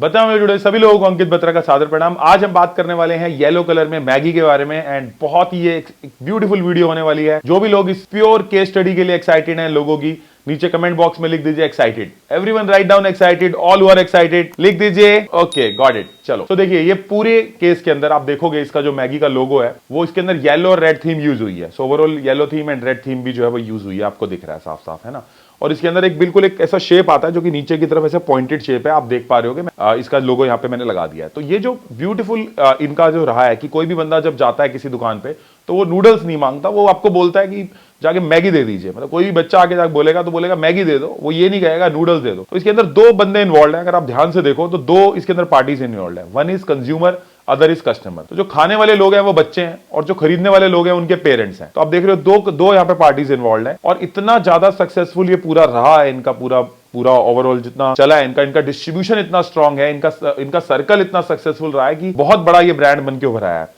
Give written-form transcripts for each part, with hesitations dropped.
बता में जुड़े सभी लोगों को अंकित बत्रा का सादर प्रणाम। आज हम बात करने वाले हैं येलो कलर में मैगी के बारे में एंड बहुत ही ये एक ब्यूटीफुल वीडियो होने वाली है। जो भी लोग इस प्योर केस स्टडी के लिए एक्साइटेड हैं लोगों की, नीचे कमेंट बॉक्स में लिख दीजिए excited. Everyone write down excited, all who are excited लिख दीजिए। Okay got it. चलो तो देखिए ये पूरे केस के अंदर आप देखोगे इसका जो मैगी का लोगो है वो इसके अंदर येलो और रेड थीम यूज हुई है। So overall yellow theme and red theme भी जो है वो यूज हुई है, आपको दिख रहा है साफ साफ, है ना। और इसके अंदर एक बिल्कुल एक ऐसा शेप आता है जो कि नीचे की तरफ ऐसे पॉइंटेड शेप है, आप देख पा रहे हो। इसका लोगो यहाँ पे मैंने लगा दिया है। तो ये जो ब्यूटीफुल इनका जो रहा है कि कोई भी बंदा जब जाता है किसी दुकान पे तो वो नूडल्स नहीं मांगता, वो आपको बोलता है कि जाके मैगी दे दीजिए। मतलब कोई भी बच्चा आके जाके बोलेगा तो बोलेगा मैगी दे दो, वो ये नहीं कहेगा नूडल्स दे दो। तो इसके अंदर दो बंदे इन्वॉल्व हैं, अगर आप ध्यान से देखो तो दो इसके अंदर पार्टीज इन्वॉल्व है। One is consumer, other is customer. तो जो खाने वाले लोग हैं वो बच्चे हैं और जो खरीदने वाले लोग हैं उनके पेरेंट्स हैं। तो आप देख रहे हो दो यहाँ पे पार्टीज इन्वॉल्व है और इतना ज्यादा सक्सेसफुल ये पूरा रहा है इनका पूरा ओवरऑल जितना चला है इनका डिस्ट्रीब्यूशन इतना स्ट्रांग है, इनका सर्कल इतना सक्सेसफुल रहा है कि बहुत बड़ा ये ब्रांड बन के उभरा है।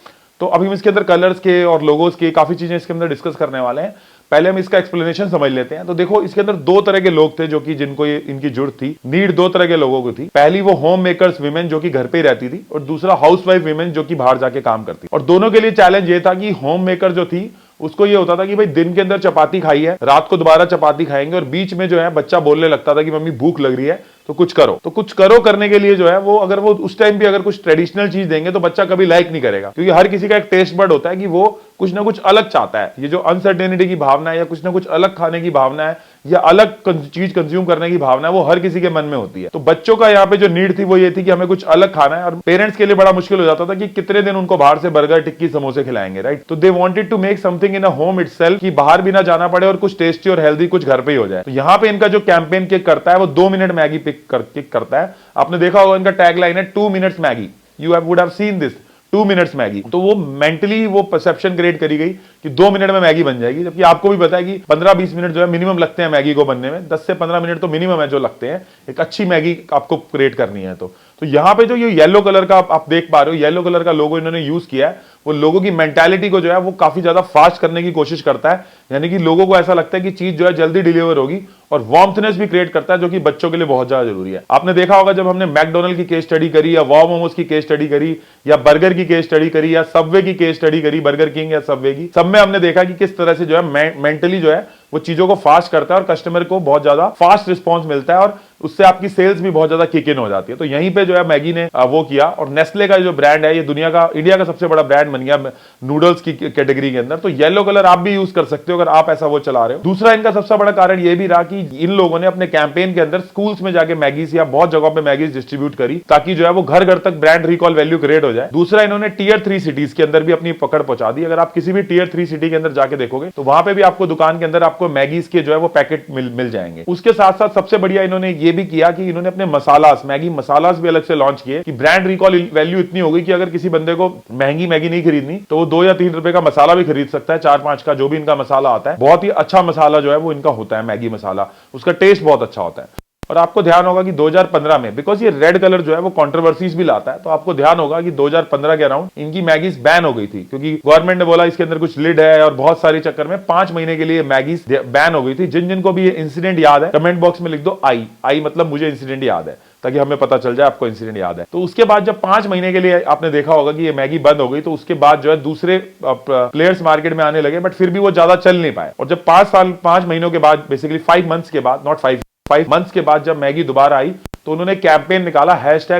तो अभी हम इसके अंदर कलर्स के और लोगोस के काफी चीजें इसके अंदर डिस्कस करने वाले हैं। पहले हम इसका एक्सप्लेनेशन समझ लेते हैं। तो देखो इसके अंदर दो तरह के लोग थे जो कि जिनको इनकी जरूरत थी, नीड दो तरह के लोगों को थी। पहली वो होम मेकर्स विमेन जो कि घर पे ही रहती थी और दूसरा हाउस वाइफ विमेन जो कि बाहर जाके काम करती। और दोनों के लिए चैलेंज ये था कि होम मेकर जो थी उसको ये होता था कि भाई दिन के अंदर चपाती खाई है, रात को दोबारा चपाती खाएंगे और बीच में जो है बच्चा बोलने लगता था कि मम्मी भूख लग रही है तो कुछ करो। तो कुछ करो करने के लिए जो है वो अगर वो उस टाइम भी अगर कुछ ट्रेडिशनल चीज देंगे तो बच्चा कभी लाइक नहीं करेगा, क्योंकि हर किसी का एक टेस्ट बर्ड होता है कि वो कुछ ना कुछ अलग चाहता है। ये जो अनसर्टेनिटी की भावना है या कुछ ना कुछ अलग खाने की भावना है या अलग चीज कंज्यूम करने की भावना है वो हर किसी के मन में होती है। तो बच्चों का यहाँ पे जो नीड थी वो ये थी कि हमें कुछ अलग खाना है और पेरेंट्स के लिए बड़ा मुश्किल हो जाता था कि कितने दिन उनको बाहर से बर्गर टिक्की समोसे खिलाएंगे, राइट। तो they wanted to make something in a home itself, कि बाहर भी ना जाना पड़े और कुछ टेस्टी और हेल्दी कुछ घर पे ही हो जाए। तो यहाँ पे इनका जो कैंपेन किक करता है वो 2 मिनट मैगी किक करता है। आपने देखा होगा इनका टैगलाइन है 2 minutes Maggi, you would have seen this 2 minutes Maggi. तो वो मेंटली वो परसेप्शन क्रिएट करी गई कि 2 मिनट में मैगी बन जाएगी, जबकि आपको भी पता है कि 15-20 मिनट जो है मिनिमम लगते हैं मैगी को बनने में। 10 से 15 मिनट तो मिनिमम है जो लगते हैं एक अच्छी मैगी आपको क्रिएट करनी है। तो यहाँ पे जो ये येलो कलर का आप देख पा रहे हो, येलो कलर का लोगो इन्होंने यूज किया है, वो लोगों की मेंटालिटी को जो है वो काफी ज्यादा फास्ट करने की कोशिश करता है। यानी कि लोगों को ऐसा लगता है कि चीज जो है जल्दी डिलीवर होगी और वार्मथनेस भी क्रिएट करता है जो कि बच्चों के लिए बहुत ज्यादा जरूरी है। आपने देखा होगा जब हमने मैकडोनल्ड की केस स्टडी करी या वाव मोमोज की केस स्टडी करी या बर्गर की केस स्टडी करी या सबवे की केस स्टडी करी, बर्गर किंग या सबवे की, सब में हमने देखा कि किस तरह से जो है मेंटली जो है वो चीजों को फास्ट करता है और कस्टमर को बहुत ज्यादा फास्ट रिस्पॉन्स मिलता है और उससे आपकी सेल्स भी बहुत ज्यादा किक इन हो जाती है। तो यहीं पे जो है मैगी ने वो किया और नेस्ले का जो ब्रांड है ये इंडिया का सबसे बड़ा ब्रांड बन गया नूडल्स की कैटेगरी के अंदर। तो येलो कलर आप भी यूज कर सकते हो अगर आप ऐसा वो चला रहे हो। दूसरा इनका सबसे बड़ा कारण ये भी रहा कि इन लोगों ने अपने कैंपेन के अंदर स्कूल्स में जाके मैगीज या बहुत जगहों पे मैगीज डिस्ट्रीब्यूट करी ताकि जो है वो घर घर तक ब्रांड रिकॉल वैल्यू क्रिएट हो जाए। दूसरा इन्होंने टियर 3 सिटीज के अंदर भी अपनी पकड़ पहुंचा दी। अगर आप किसी भी टियर 3 सिटी के अंदर जाके देखोगे तो वहां पे भी आपको दुकान के अंदर आपको मैगीज के जो है वो पैकेट मिल जाएंगे। उसके साथ साथ सबसे बढ़िया इन्होंने ये भी किया कि इन्होंने अपने मसालास, मैगी मसालास भी अलग से लॉन्च किए कि ब्रांड रिकॉल वैल्यू इतनी हो गई कि अगर किसी बंदे को महंगी मैगी नहीं खरीदनी तो वो 2 या 3 रुपए का मसाला भी खरीद सकता है। 4-5 का जो भी इनका मसाला आता है, बहुत ही अच्छा मसाला जो है वो इनका होता है मैगी मसाला, उसका टेस्ट बहुत अच्छा होता है। और आपको ध्यान होगा कि 2015 में, बिकॉज ये रेड कलर जो है वो कंट्रोवर्सीज भी लाता है, तो आपको ध्यान होगा कि 2015 के अराउंड इनकी मैगीज बैन हो गई थी क्योंकि गवर्नमेंट ने बोला इसके अंदर कुछ लिड है और बहुत सारे चक्कर में 5 महीने के लिए मैगीज बैन हो गई थी। जिनको भी ये इंसिडेंट याद है कमेंट बॉक्स में लिख दो आई मतलब मुझे इंसिडेंट याद है, ताकि हमें पता चल जाए आपको इंसिडेंट याद है। तो उसके बाद जब 5 महीने के लिए आपने देखा होगा कि ये मैगी बंद हो गई तो उसके बाद जो है दूसरे प्लेयर्स मार्केट में आने लगे, बट फिर भी वो ज्यादा चल नहीं पाए। और जब 5 महीनों के बाद, बेसिकली 5 मंथ्स के बाद, नॉट 5 मंथ्स के बाद जब मैगी दोबारा आई तो उन्होंने कैंपेन निकाला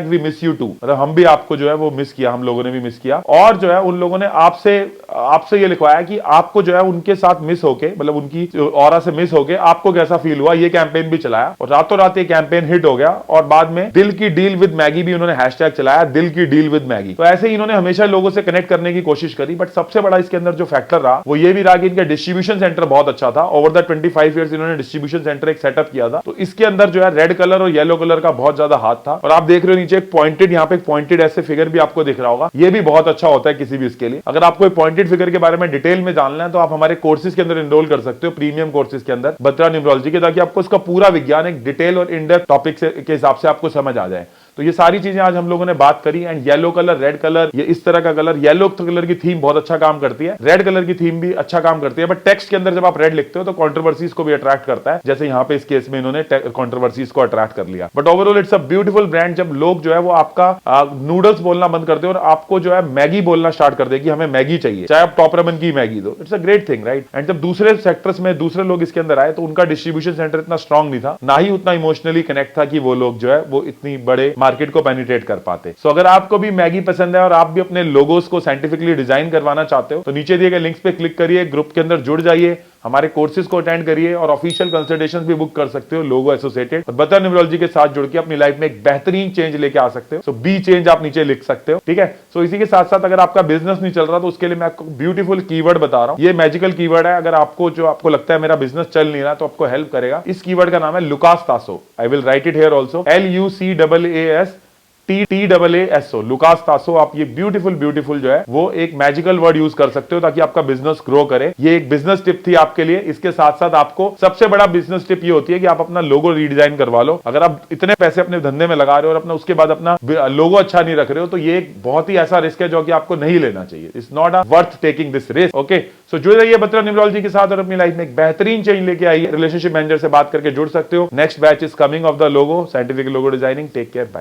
#we miss you too, मतलब हम भी आपको जो है वो मिस किया, हम लोगों ने भी मिस किया। और जो है उन लोगों ने आपसे ये लिखवाया कि आपको जो है उनके साथ मिस होके, मतलब उनकी ऑरा से मिस होके आपको कैसा फील हुआ, ये कैंपेन भी चलाया और रातों रात ये कैंपेन हिट हो गया। और बाद में दिल की डील विद मैगी भी उन्होंने हैशटैग चलाया, दिल की डील विद मैगी। तो ऐसे ही इन्होंने हमेशा लोगों से कनेक्ट करने की कोशिश करी। बट सबसे बड़ा इसके अंदर जो फैक्टर रहा वो ये भी रहा कि इनका डिस्ट्रीब्यूशन सेंटर बहुत अच्छा था। ओवर द 25 ईयर्स इन्होंने डिस्ट्रीब्यूशन सेंटर एक सेटअप किया था। तो इसके अंदर जो है रेड कलर और येलो कलर का बहुत ज्यादा हाथ था। और आप देख रहे हो नीचे एक पॉइंटेड, यहाँ पे एक पॉइंटेड ऐसे फिगर भी आपको दिख रहा होगा, ये भी बहुत अच्छा होता है किसी भी इसके लिए। अगर आपको पॉइंटेड फिगर के बारे में डिटेल में जानना है तो आप हमारे कोर्सेज के अंदर एनरोल कर सकते हो, प्रीमियम कोर्सेज के अंदर बत्रा न्यूमरोलॉजी के, ताकि आपको इसका पूरा विज्ञान एक डिटेल और इन डेप्थ टॉपिक के हिसाब से आपको समझ आ जाए। तो ये सारी चीजें आज हम लोगों ने बात करी। And yellow colour, red colour, ये इस तरह का कलर, येलो कलर की थीम बहुत अच्छा काम करती है, रेड कलर की थीम भी अच्छा काम करती है, बट टेक्स्ट के अंदर जब आप रेड लिखते हो तो कंट्रोवर्सीज को भी अट्रैक्ट करता है, जैसे यहाँ पे इस केस में इन्होंने कंट्रोवर्सीज को अट्रैक्ट कर लिया। But overall it's a beautiful brand. जब लोग जो है वो आपका नूडल्स बोलना बंद करते हो और आपको जो है मैगी बोलना स्टार्ट कर दे कि हमें मैगी चाहिए, चाहे आप टॉप रमन की मैगी दो, it's a great thing, right. And जब दूसरे सेक्टर्स में दूसरे लोग इसके अंदर आए तो उनका डिस्ट्रीब्यूशन सेंटर इतना स्ट्रांग नहीं था, ना ही उतना इमोशनली कनेक्ट था कि वो लोग जो है वो इतनी बड़े मार्केट को पेनिट्रेट कर पाते। सो अगर आपको भी मैगी पसंद है और आप भी अपने लोगोस को साइंटिफिकली डिजाइन करवाना चाहते हो तो नीचे दिए गए लिंक्स पे क्लिक करिए, ग्रुप के अंदर जुड़ जाइए, हमारे कोर्सेज को अटेंड करिए और ऑफिशियल कंसल्टेशंस भी बुक कर सकते हो लोगो एसोसिएटेड, और बतर न्यूमरोलॉजी के साथ जुड़ के अपनी लाइफ में एक बेहतरीन चेंज लेके आ सकते हो। सो बी चेंज आप नीचे लिख सकते हो, ठीक है। सो इसी के साथ साथ अगर आपका बिजनेस नहीं चल रहा तो उसके लिए मैं आपको ब्यूटीफुल कीवर्ड बता रहा हूं। ये मैजिकल कीवर्ड है, अगर आपको जो आपको लगता है मेरा बिजनेस चल नहीं रहा तो आपको हेल्प करेगा। इस कीवर्ड का नाम है लुकास तासो। I will write it here also, LUCAAS TAASO, लुकास तासो। आप ये ब्यूटीफुल जो है वो एक मैजिकल वर्ड यूज कर सकते हो ताकि आपका बिजनेस ग्रो करे। ये एक बिजनेस टिप थी आपके लिए। इसके साथ साथ आपको सबसे बड़ा बिजनेस टिप ये होती है कि आप अपना लोगो रीडिजाइन करवा लो। अगर आप इतने पैसे अपने धंधे में लगा रहे हो और अपना उसके बाद अपना लोगो अच्छा नहीं रख रहे हो तो ये एक बहुत ही ऐसा रिस्क है जो कि आपको नहीं लेना चाहिए। It's not a worth taking this risk, okay. So जुड़ जाइए बत्रा न्यूमरोलॉजी के साथ और अपनी लाइफ में एक बेहतरीन चेंज लेके आइए। रिलेशनशिप मैनेजर से बात करके जुड़ सकते हो। Next batch is coming of the logo, scientific logo designing. Take care, bye.